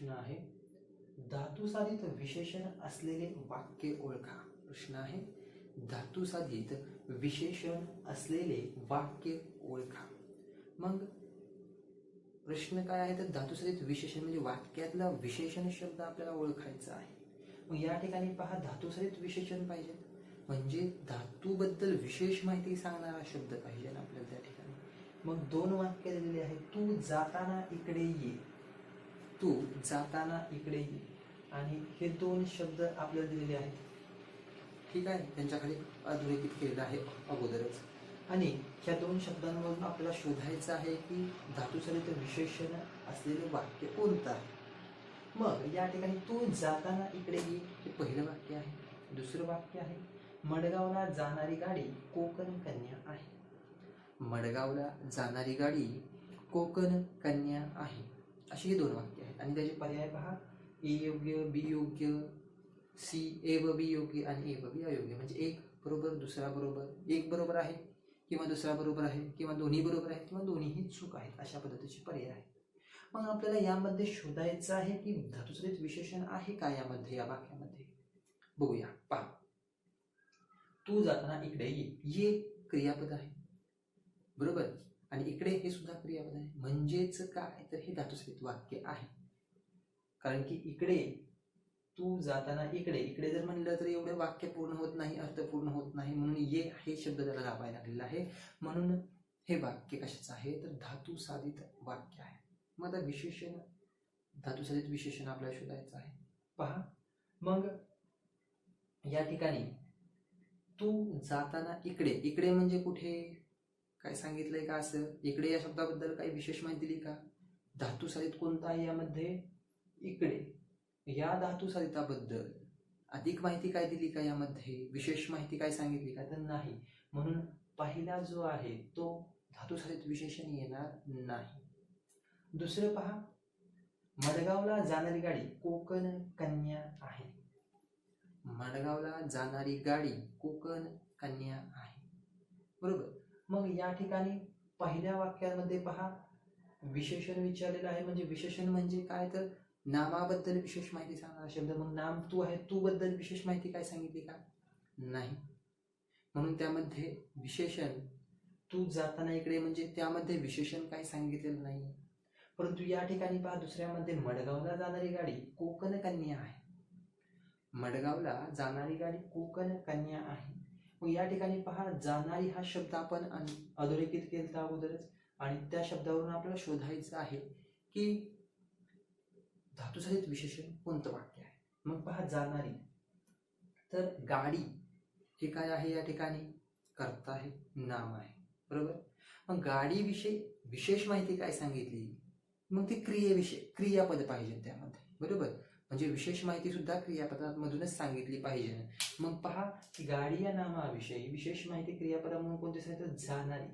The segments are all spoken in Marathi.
प्रश्न आहे, धातुसाधित विशेषण असलेले वाक्य ओळखा. प्रश्न आहे, धातुसाधित विशेषण असलेले वाक्य ओळखा. मग प्रश्न काय आहे तर धातुसाधित विशेषण म्हणजे वाक्यातला विशेषण शब्द आपल्याला ओळखायचा आहे. मग या ठिकाणी पहा, धातुसाधित विशेषण पाहिजे म्हणजे धातूबद्दल विशेष माहिती सांगणारा शब्द पाहिजे आपल्याला त्या ठिकाणी. मग 2 वाक्य दिलेले आहेत. तू जाताना इकडे ये, तू जाताना इकडे ये, आणि हे 2 शब्द आपल्याला दिलेले आहेत. ठीक आहे, त्यांच्याखाली अधोरेखित केलेलं आहे अगोदरच. आणि ह्या 2 शब्दांवरून आपल्याला शोधायचं आहे की धातुसाधित विशेषण असलेले वाक्य कोणतं आहे. मग या ठिकाणी तू जाताना इकडे ये हे पहिलं वाक्य आहे. दुसरं वाक्य आहे, मडगावला जाणारी गाडी कोकण कन्या आहे. मडगावला जाणारी गाडी कोकण कन्या आहे. अशी ही 2 वाक्य आहेत. आणि त्याचे पर्याय पहा, ए योग्य, बी योग्य, सी ए व बी योग्य आणि ए व बी अयोग्य. म्हणजे एक बरोबर, दुसरा बरोबर, एक बरोबर आहे किंवा दुसरा बरोबर आहे किंवा दोन्ही बरोबर आहेत किंवा दोन्हीही चूक आहेत, अशा पद्धतीचे पर्याय आहेत. मग आपल्याला यामध्ये शोधायचं आहे की धातुसाधित विशेषण आहे का यामध्ये, या वाक्यामध्ये. बघूया, पहा. तू जाताना इकडे ये, ये क्रियापद आहे बरोबर, आणि इकडे हे सुद्धा क्रियापद आहे. म्हणजेच काय तर हे धातुसाधित वाक्य आहे. कारण की इकडे तू जाताना इकडे, इकडे जर म्हणलं तर एवढे वाक्य पूर्ण होत नाही, अर्थ पूर्ण होत नाही, म्हणून ये हे शब्द त्याला लावायला लागलेला आहे. म्हणून हे वाक्य कशाचं आहे तर धातुसाधित वाक्य आहे. मग आता विशेषण, धातुसाधित विशेषण आपल्याला शोधायचं आहे. पहा, मग या ठिकाणी तू जाताना इकडे, इकडे म्हणजे कुठे, काय सांगितलंय का असं, इकडे या शब्दाबद्दल काही विशेष माहिती दिली का. धातुसाधित कोणता आहे यामध्ये, इकडे. या धातुसाधिताबद्दल अधिक माहिती काय दिली का यामध्ये, विशेष माहिती काय सांगितली का तर नाही. म्हणून पहिला जो आहे तो धातुसाधित विशेषण येणार नाही. दुसरं पहा, मडगावला जाणारी गाडी कोकण कन्या आहे. मडगावला जाणारी गाडी कोकण कन्या आहे बरोबर. मग या ठिकाणी पहिल्या वाक्यामध्ये पहा, विशेषण विचारलेलं आहे. म्हणजे विशेषण म्हणजे काय तर नामाबद्दल विशेष माहिती सांगणारा शब्द. मग नाम तू आहे, तू बद्दल विशेष माहिती काय सांगितली का नाही. म्हणून त्यामध्ये विशेषण, तू जाताना इकडे म्हणजे त्यामध्ये विशेषण काय सांगितलेलं नाही. परंतु या ठिकाणी पहा, दुसऱ्यामध्ये मडगावला जाणारी गाडी कोकण कन्या आहे. मडगावला जाणारी गाडी कोकण कन्या आहे. मग या ठिकाणी पहा, जाणारी हा शब्द आपण अधोरेखित केला अगोदरच, आणि त्या शब्दावरून आपल्याला शोधायचं आहे की धातुसाधित विशेषण कोणतं वाक्य आहे. मग पहा, जाणारी तर गाडी हे काय आहे, या ठिकाणी कर्ता आहे, नाम आहे बरोबर. मग गाडीविषयी विशेष माहिती काय सांगितली, मग ती क्रियेविषयी, क्रियापद पाहिजे त्यामध्ये बरोबर. म्हणजे विशेष माहिती सुद्धा क्रियापदामधूनच सांगितली पाहिजे. मग पहा की गाडी या नामाविषयी विशेष माहिती क्रियापदामधून कोणती सांगितलं, जाणारी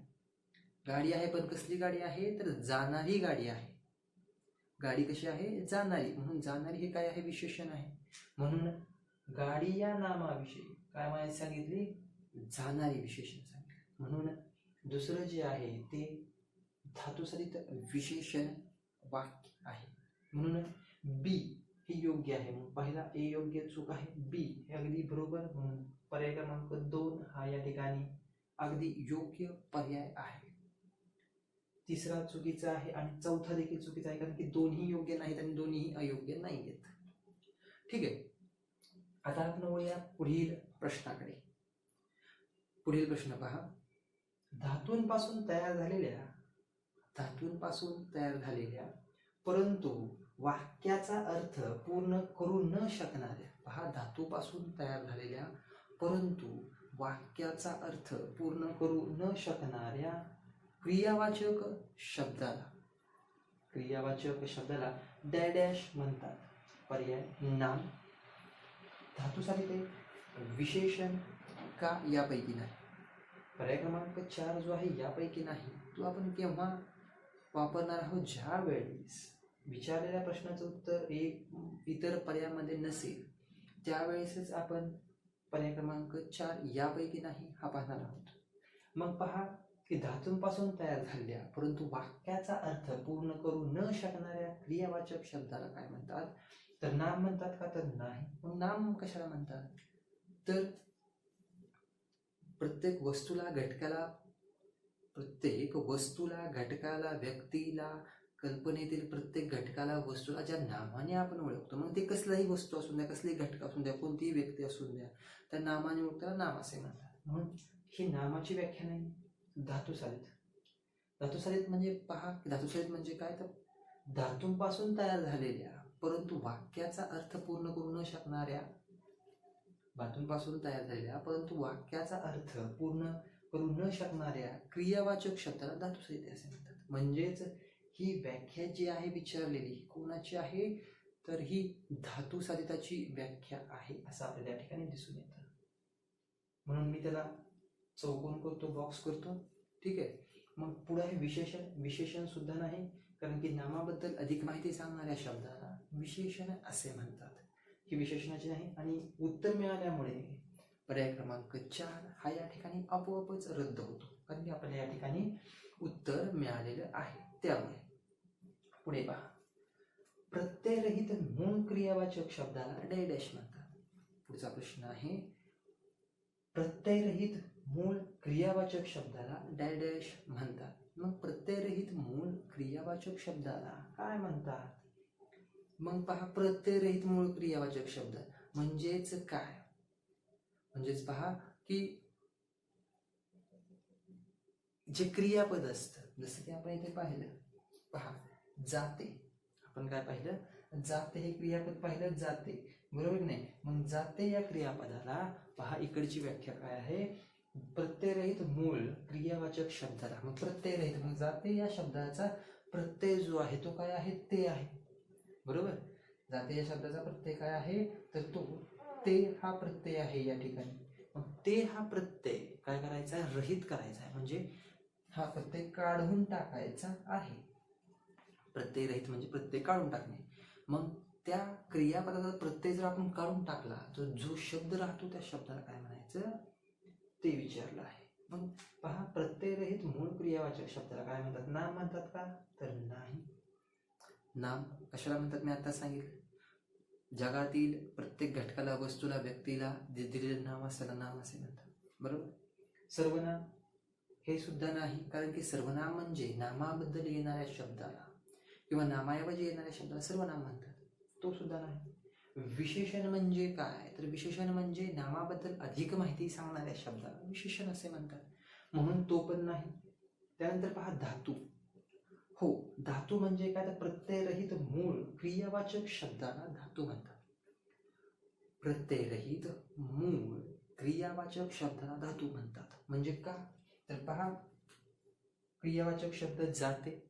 गाडी आहे. पण कसली गाडी आहे तर जाणारी गाडी आहे. गाडी कशी आहे, जाणारी. म्हणून जाणारी हे काय आहे, विशेषण आहे. म्हणून गाडी या नामाविषयी काय माहिती सांगितली, जाणारी विशेषण सांगितलं. म्हणून दुसरं जे आहे ते धातुसाधित विशेषण वाक्य आहे. म्हणून बी हे योग्य आहे. मग पहिला ए योग्य, चूक आहे. बी हे अगदी बरोबर. म्हणून पर्याय क्रमांक 2 हा या ठिकाणी अगदी योग्य पर्याय आहे. तिसरा चुकीचा आहे आणि चौथा देखील चुकीचा आहे, कारण की दोन्ही योग्य नाहीत आणि दोन्ही अयोग्य नाहीत. ठीक आहे, आता आपण वळूया पुढील प्रश्नाकडे. पुढील प्रश्न पहा, धातूंपासून तयार झालेल्या परंतु वाक्याचा अर्थ पूर्ण करू न शकणाऱ्या, पहा, धातूपासून तयार झालेल्या परंतु वाक्याचा अर्थ पूर्ण करू न शकणाऱ्या क्रियावाचक शब्दाला डॅश म्हणतात. पर्याय, नाम. धातुसाधित विशेषण का यापैकी नाही. पर्याय क्रमांक 4 जो आहे यापैकी नाही. तो आपण केव्हा वापरणार आहोत, ज्या वेळेस विचारलेल्या प्रश्नाचं उत्तर इतर पर्यायामध्ये नसेल त्यावेळेसच आपण पर्याय क्रमांक 4 यापैकी नाही हा पाहणार आहोत. मग पहा, की धातूंपासून तयार झालेल्या परंतु वाक्याचा अर्थ पूर्ण करू न शकणाऱ्या क्रियावाचक शब्दाला काय म्हणतात? तर नाम म्हणतात का? तर नाही. मग नाम कशाला म्हणतात? तर प्रत्येक वस्तूला, घटकाला, व्यक्तीला, कल्पनेतील प्रत्येक घटकाला, वस्तूला ज्या नामाने आपण ओळखतो, मग ते कसलाही वस्तू असून द्या, कसलाही घटक असून द्या, कोणतीही व्यक्ती असून द्या, त्या नामाने ओळखताना नाम असे म्हणतात. म्हणून ही नामाची व्याख्या नाही. धातुसाधित म्हणजे पहा, धातुसाधित म्हणजे काय? तर धातूंपासून तयार झालेल्या परंतु वाक्याचा अर्थ पूर्ण करू न शकणाऱ्या, धातूंपासून तयार झालेल्या परंतु वाक्याचा अर्थ पूर्ण करू न शकणाऱ्या क्रियावाचक शब्दाला धातुसाधित असे म्हणतात. म्हणजेच ही व्याख्या जी आहे विचारलेली कोणाची आहे? तर ही धातुसाधिताची व्याख्या आहे असं आपल्याला या ठिकाणी दिसून येतं. म्हणून मी त्याला चौकोन करतो, बॉक्स करतो. ठीक आहे. मग पुढे आहे विशेषण सुद्धा नाही, कारण की नामाबद्दल अधिक माहिती सांगणाऱ्या शब्दाला विशेषण असे म्हणतात. ही विशेषणाची नाही. आणि उत्तर मिळाल्यामुळे पर्याय क्रमांक 4 हा या ठिकाणी आपोआपच रद्द होतो, कारण की आपल्याला या ठिकाणी उत्तर मिळालेलं आहे. त्यामुळे पुढे पहा, प्रत्ययरहित मूळ क्रियावाचक शब्दाला डॅश म्हणतात. पुढचा प्रश्न आहे, प्रत्ययरहित मूळ क्रियावाचक शब्दाला डॅश म्हणतात. मग प्रत्ययरहित मूळ क्रियावाचक शब्दाला काय म्हणतात? मग पहा, प्रत्ययरहित मूळ क्रियावाचक शब्द म्हणजेच काय? म्हणजेच पहा की जे क्रियापद असतं, जसं की आपण इथे पाहिलं, पहा जाते, आपण काय पाहिलं? जाते हे क्रियापद पाहिलं, जाते, बरोबर नाही? मग जाते या क्रियापदाला पहा इकडची व्याख्या काय आहे? प्रत्ययरहित मूळ क्रियावाचक शब्दाला. मग प्रत्ययरहित, मग जाते या शब्दाचा प्रत्यय जो आहे तो काय आहे? ते आहे, बरोबर? जाते या शब्दाचा प्रत्यय काय आहे? तर तो ते हा प्रत्यय आहे या ठिकाणी. मग ते हा प्रत्यय काय करायचा आहे? रहित करायचा आहे, म्हणजे हा प्रत्यय काढून टाकायचा आहे. प्रत्ययरहित म्हणजे प्रत्यय काढून टाकणे. मग त्या क्रियापदाचा प्रत्यय जर आपण काढून टाकला तर जो शब्द राहतो त्या शब्दाला काय म्हणायचं ते विचारलं आहे. मग पहा, प्रत्ययरहित मूळ क्रियावाचक शब्दाला काय म्हणतात? नाम म्हणतात का? तर नाही. नाम कशाला म्हणतात मी आता सांगितलं. जगातील प्रत्येक घटकाला, वस्तूला, व्यक्तीला जे दिलेलं नाम असल्याला नाम असे म्हणतात, बरोबर? सर्वनाम हे सुद्धा नाही, कारण की सर्वनाम म्हणजे नामाबद्दल येणाऱ्या शब्दाला किंवा नामाऐवजी येणाऱ्या शब्दाला सर्वनाम म्हणतात, तो सुद्धा नाही. विशेषण म्हणजे काय? तर विशेषण म्हणजे नामाबद्दल अधिक माहिती सांगणाऱ्या शब्दाला विशेषण असे म्हणतात, म्हणून तो पण नाही. त्यानंतर पहा, धातू. हो, धातू म्हणजे काय? तर प्रत्ययरहित मूळ क्रियावाचक शब्दाला धातू म्हणतात. प्रत्ययरहित मूळ क्रियावाचक शब्दाला धातू म्हणतात. म्हणजे का? तर पहा, क्रियावाचक शब्द जाते,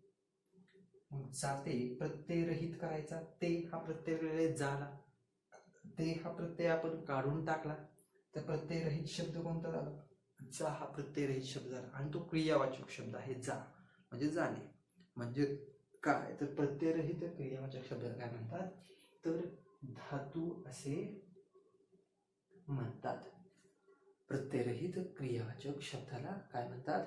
मग जाते प्रत्ययरहित करायचा, ते हा प्रत्यय झाला, ते हा प्रत्यय आपण काढून टाकला, तर प्रत्ययरहित शब्द कोणता झाला? जा हा प्रत्ययरहित शब्द झाला, आणि तो क्रियावाचक शब्द आहे जा, म्हणजे जाणे. म्हणजे काय? तर प्रत्ययरहित क्रियावाचक शब्दाला काय म्हणतात? तर धातू असे म्हणतात. प्रत्ययरहित क्रियावाचक शब्दाला काय म्हणतात?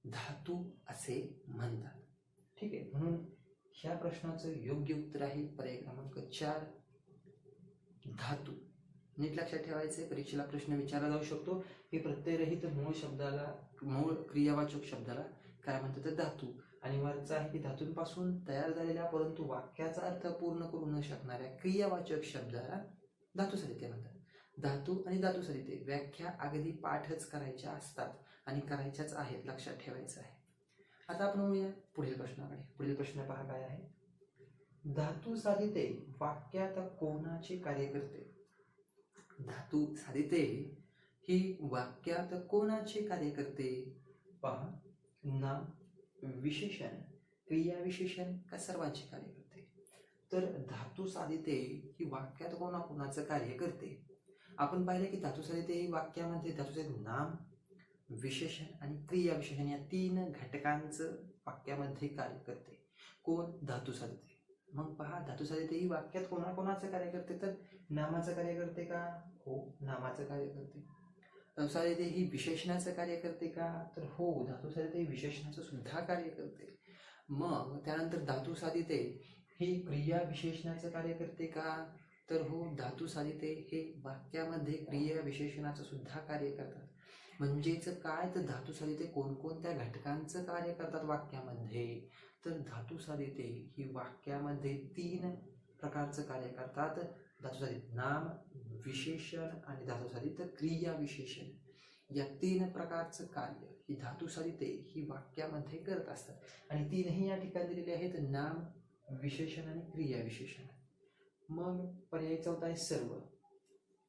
धातू असे म्हणतात. ठीक आहे. म्हणून ह्या प्रश्नाचं योग्य उत्तर आहे पर्याय क्रमांक 4, धातू. नीट लक्षात ठेवायचे, परीक्षेला प्रश्न विचारला जाऊ शकतो की प्रत्ययरहित मूळ क्रियावाचक शब्दाला काय म्हणतात? तर धातू. आणि वरचा आहे की धातूंपासून तयार झालेल्या परंतु वाक्याचा अर्थ पूर्ण करू न शकणाऱ्या क्रियावाचक शब्दाला धातुसाधिते म्हणतात. धातू आणि धातुसाधिते व्याख्या अगदी पाठच करायच्या असतात आणि करायच्याच आहेत, लक्षात ठेवायचं आहे. आता आपण वळूया पुढील प्रश्नाकडे. पुढील प्रश्न पहा काय आहे? धातुसाधिते वाक्यात कोणाचे कार्य करते? धातुसाधिते ही वाक्यात कोणाचे कार्य करते? पहा, नाम, विशेषण, क्रियाविशेषण का सर्वांचे कार्य करते? तर धातुसाधिते ही वाक्यात कोणाकोणाचं कार्य करते? आपण पाहिलं की धातुसाधिते ही वाक्यामध्ये धातुसाधित नाम, विशेषण आणि क्रियाविशेषण या 3 घटकांचं वाक्यामध्ये कार्य करते. कोण? धातुसाधिते. मग पहा, धातुसाधिते ही वाक्यात कोणाकोणाचं कार्य करते? तर नामाचं कार्य करते का? हो, नामाचं कार्य करते. धातुसाधित ही विशेषणाचं कार्य करते का? तर हो, धातुसाधित ही विशेषणाचं सुद्धा कार्य करते. मग त्यानंतर धातुसाधिते ही क्रिया विशेषणाचं कार्य करते का? तर हो, धातुसाधिते हे वाक्यामध्ये क्रिया विशेषणाचं सुद्धा कार्य करतात. म्हणजेच काय, तर धातुसाधिते कोणकोणत्या घटकांचं कार्य करतात वाक्यामध्ये? तर धातुसाधिते ही वाक्यामध्ये 3 प्रकारचं कार्य करतात. धातुसाधित नाम, विशेषण आणि धातुसाधित क्रिया विशेषण. या 3 प्रकारचं कार्य ही धातुसाधिते ही वाक्यामध्ये करत असतात. आणि 3ही या ठिकाणी दिलेले आहेत, नाम, विशेषण आणि क्रिया विशेषण. मग पर्याय चौथा आहे सर्व.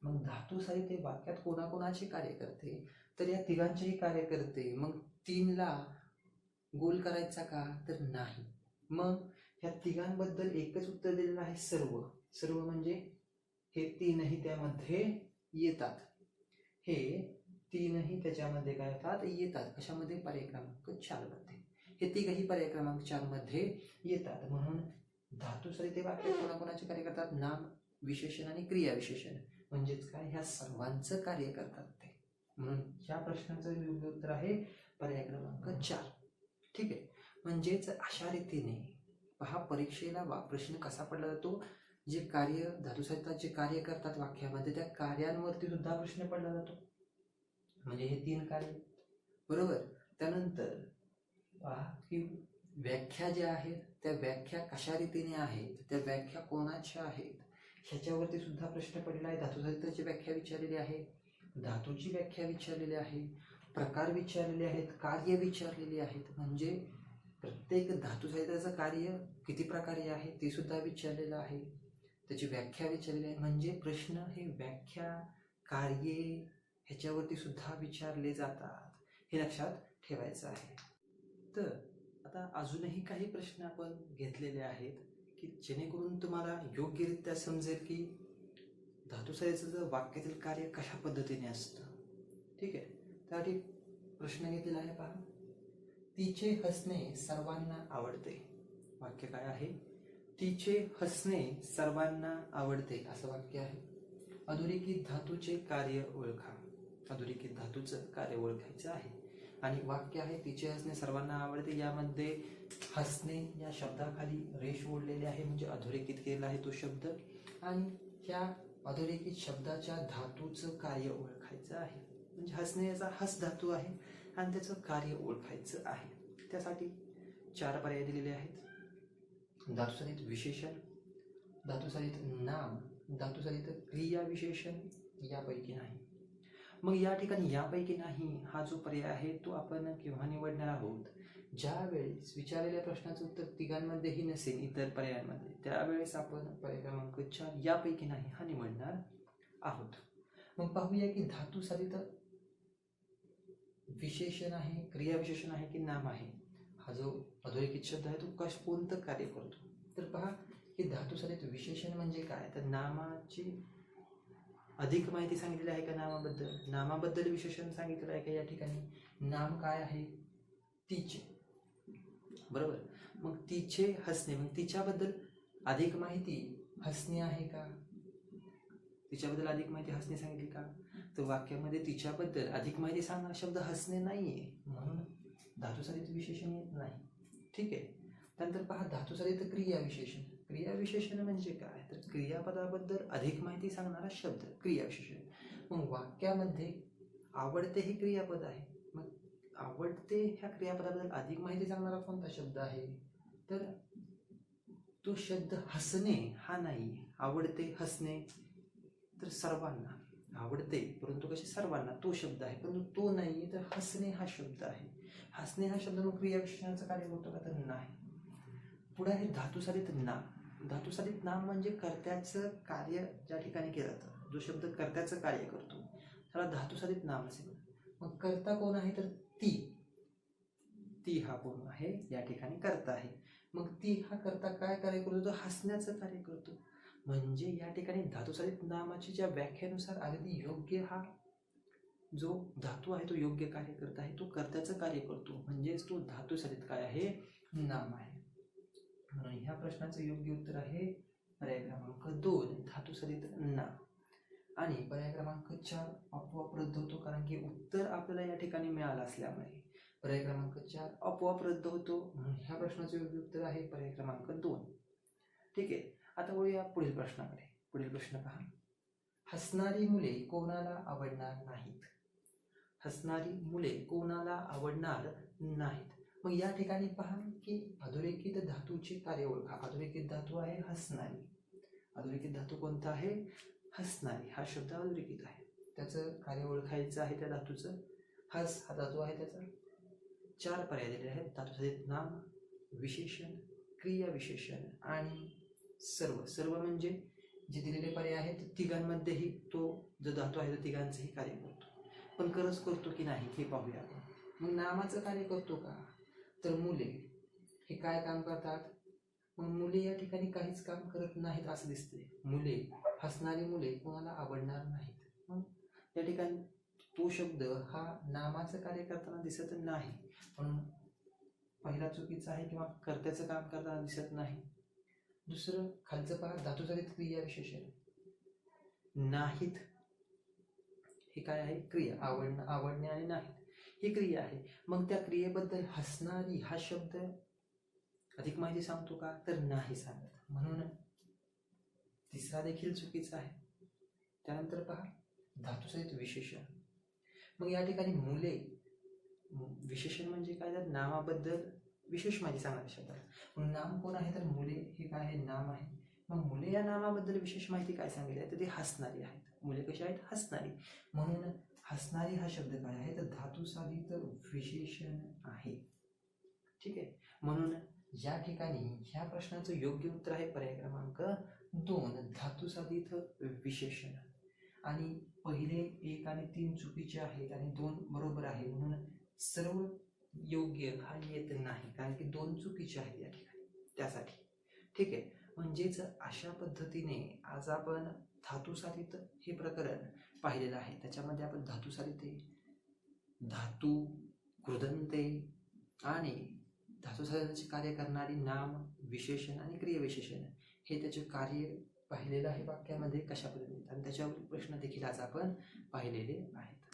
मग धातुसाधिते वाक्यात कोणाकोणाचे कार्य करते? तर या तिघांचेही कार्य करते. मग 3ला गोल करायचा का? तर नाही. मग ह्या तिघांबद्दल एकच उत्तर दिलेलं आहे, सर्व. सर्व म्हणजे हे 3ही त्यामध्ये येतात. हे 3ही त्याच्यामध्ये काय होतात? येतात. कशामध्ये? पर्याय क्रमांक 4 मध्ये. हे तिघही पर्याय क्रमांक 4 मध्ये येतात. म्हणून धातुसाधिते वाक्यात कोणाकोणाचे कार्य करतात? नाम, विशेषण आणि क्रिया विशेषण. म्हणजेच काय, ह्या सर्वांचं कार्य करतात ते. म्हणून ह्या प्रश्नाचं योग्य उत्तर आहे पर्याय क्रमांक 4. ठीक आहे. म्हणजेच अशा रीतीने पहा, परीक्षेला प्रश्न कसा पडला जातो, जे कार्य धातुसाधिताचे कार्य करतात वाक्यामध्ये त्या कार्यांवरती सुद्धा प्रश्न पडला जातो. म्हणजे हे 3 कार्य, बरोबर. त्यानंतर पहा की व्याख्या ज्या आहेत त्या व्याख्या कशा रीतीने आहेत, त्या व्याख्या कोणाच्या आहेत ह्याच्यावरती सुद्धा प्रश्न पडलेला आहे. धातुसाधिताची व्याख्या विचारलेली आहे, धातूची व्याख्या विचारलेली आहे, प्रकार विचारलेले आहेत, कार्य विचारलेली आहेत. म्हणजे प्रत्येक धातुसाधिताचं कार्य किती प्रकारे आहे ते सुद्धा विचारलेलं आहे, त्याची व्याख्या विचारलेली आहे. म्हणजे प्रश्न हे व्याख्या, कार्ये ह्याच्यावरती सुद्धा विचारले जातात, हे लक्षात ठेवायचं आहे. तर आता अजूनही काही प्रश्न आपण घेतलेले आहेत की जेणेकरून तुम्हाला योग्यरित्या समजेल की धातुसाधिताचं वाक्यातील कार्य कशा पद्धतीने असतं. ठीक आहे. त्यासाठी प्रश्न घेतलेला आहे, पहा. तिचे हसणे सर्वांना आवडते. वाक्य काय आहे? तिचे हसणे सर्वांना आवडते असं वाक्य आहे. अधोरेखित धातूचे कार्य ओळखा. अधोरेखित धातूचं कार्य ओळखायचं आहे. आणि वाक्य आहे तिचे हसणे सर्वांना आवडते. यामध्ये हसणे या शब्दाखाली रेष ओढलेली आहे, म्हणजे अधोरेखित केलेला आहे तो शब्द. आणि ह्या अधोरेखित शब्दाच्या धातूचं कार्य ओळखायचं आहे. म्हणजे हसणे याचा हस धातू आहे आणि त्याचं कार्य ओळखायचं आहे. त्यासाठी 4 पर्याय दिलेले आहेत. धातुसाधित विशेषण, धातुसाधित नाम, धातुसाधित क्रिया विशेषण, यापैकी नाही. मग या ठिकाणी यापैकी नाही हा जो पर्याय आहे तो आपण केव्हा निवडणार आहोत? ज्या वेळेस विचारलेल्या प्रश्नाचं उत्तर तिघांमध्येही नसेल इतर पर्यायांमध्ये, त्यावेळेस आपण पर्याय क्रमांक 4 यापैकी नाही हा निवडणार आहोत. मग पाहूया की धातुसाधित विशेषण आहे, क्रिया विशेषण आहे की नाम आहे. हा जो अधोरेखित शब्द आहे तो कोणतं कार्य करतो? तर पहा की धातुसाधित विशेषण म्हणजे काय, तर नामाची अधिक माहिती सांगितलेली आहे का नामाबद्दल? नामाबद्दल विशेषण सांगितलेलं आहे का या ठिकाणी? नाम काय आहे? तिचे, बरोबर. मग तिचे हसणे, मग तिच्याबद्दल अधिक माहिती हसणे आहे का? तिच्याबद्दल अधिक माहिती हसणे सांगितली का? तर वाक्यामध्ये तिच्याबद्दल अधिक माहिती सांगणारा शब्द हसणे नाहीये, म्हणून धातुसाधित विशेषण येत नाही. ठीक आहे. त्यानंतर पहा धातुसाधित क्रिया विशेषण. क्रिया विशेषण म्हणजे काय, तर क्रियापदाबद्दल अधिक माहिती सांगणारा शब्द क्रिया विशेषण. मग वाक्यामध्ये आवडते हे क्रियापद आहे, मग आवडते ह्या क्रियापदाबद्दल अधिक माहिती सांगणारा कोणता शब्द आहे? तर तो शब्द हसणे हा नाही. आवडते, हसणे, तर सर्वांना आवडते परंतु कसे सर्वांना तो शब्द आहे, परंतु तो नाही, तर हसणे हा शब्द आहे. हसणे हा शब्द मग क्रिया विशेषणाचं कार्य करतो का? तर नाही. पुढे आहे धातुसाधित नाम. धातुसाधित नाम म्हणजे कर्त्याचं कार्य ज्या ठिकाणी केलं जातं, जो शब्द कर्त्याचं कार्य करतो त्याला धातुसाधित नाम असेल. मग कर्ता कोण आहे? तर ती. ती हा कोण आहे? या ठिकाणी कर्ता आहे. मग ती हा कर्ता काय कार्य करतो? तो हसण्याचं कार्य करतो. म्हणजे या ठिकाणी धातुसाधित नामाची ज्या व्याख्येनुसार अगदी योग्य हा जो धातू आहे तो योग्य कार्य करत आहे, तो कर्त्याचं कार्य करतो, म्हणजेच तो धातुसाधित काय आहे? नाम आहे. म्हणून ह्या प्रश्नाचं योग्य उत्तर आहे पर्याय क्रमांक 2 धातुसाधित नाम. आणि पर्याय क्रमांक 4 आपोआप रद्द होतो, कारण की उत्तर आपल्याला या ठिकाणी मिळालं असल्यामुळे पर्याय क्रमांक 4 आपोआप रद्द होतो. म्हणून ह्या प्रश्नाचे योग्य उत्तर आहे पर्याय क्रमांक 2. ठीक आहे. आता वळूया पुढील प्रश्नाकडे. पुढील प्रश्न पहा. हसणारी मुले कोणाला आवडणार नाहीत? हसणारी मुले कोणाला आवडणार नाहीत. मग या ठिकाणी पहा की अधोरेखित धातूचे कार्य ओळखा. अधोरेखित धातू आहे हसणारी. अधोरेखित धातू कोणता आहे? हसणारी. हा शब्द अधोरेखित आहे, त्याचं कार्य ओळखायचं आहे. त्या धातूचं हस हा धातू आहे, त्याचा 4 पर्याय दिलेले आहेत. धातुसाधित नाम, विशेषण, क्रिया विशेषण आणि सर्व. सर्व म्हणजे जे दिलेले पर्याय आहेत तिघांमध्येही तो जो धातू आहे तो तिघांचंही कार्य करतो. पण खरंच करतो की नाही हे पाहूया आपण. मग नामाचं कार्य करतो का? तर मुले हे काय काम करतात? मग मुले या ठिकाणी काहीच काम करत नाहीत असं दिसते. मुले, हसणारी मुले कोणाला आवडणार नाहीत. मग या ठिकाणी तो शब्द हा नामाचं कार्य करताना दिसत नाही, म्हणून पहिला चुकीचा आहे किंवा कर्त्याचं काम करताना दिसत नाही. दुसरं खालचं पहा, धातुसाधित क्रिया विशेषण नाहीत. हे काय आहे? क्रिया. आवडणे आणि नाहीत ही क्रिया आहे. मग त्या क्रियेबद्दल हसणारी हा शब्द अधिक माहिती सांगतो का? तर नाही सांगत, म्हणून तिसरा देखील चुकीचा आहे. त्यानंतर पहा धातुसहित विशेषण. मग या ठिकाणी मुले, विशेषण म्हणजे काय? तर नामाबद्दल विशेष माहिती सांगणारे शब्द. मग नाम कोण आहे? तर मुले हे काय आहे? नाम आहे. मग मुले या नामाबद्दल विशेष माहिती काय सांगितली आहे? तर ते हसणारी आहेत. मुले कशी आहेत? हसणारी. म्हणून हसणारी हा शब्द काय आहे? तर धातुसाधित विशेषण आहे. ठीक आहे. म्हणून या ठिकाणी ह्या प्रश्नाचं योग्य उत्तर आहे पर्याय क्रमांक 2 धातुसाधित विशेषण. आणि पहिले 1 आणि 3 चुकीचे आहेत आणि 2 बरोबर आहे, म्हणून सर्व योग्य हा येत नाही, कारण की 2 चुकीचे आहेत या ठिकाणी त्यासाठी. ठीक आहे. म्हणजेच अशा पद्धतीने आज आपण धातुसाधित हे प्रकरण पाहिलेलं आहे. त्याच्यामध्ये आपण धातुसाधिते, धातू, कृदंते आणि धातुसाधिताचे कार्य करणारी नाम, विशेषण आणि क्रियाविशेषण हे त्याचे कार्य पाहिलेलं आहे वाक्यामध्ये कशा पद्धतीने, आणि त्याच्यावर प्रश्न देखील आज आपण पाहिलेले आहेत.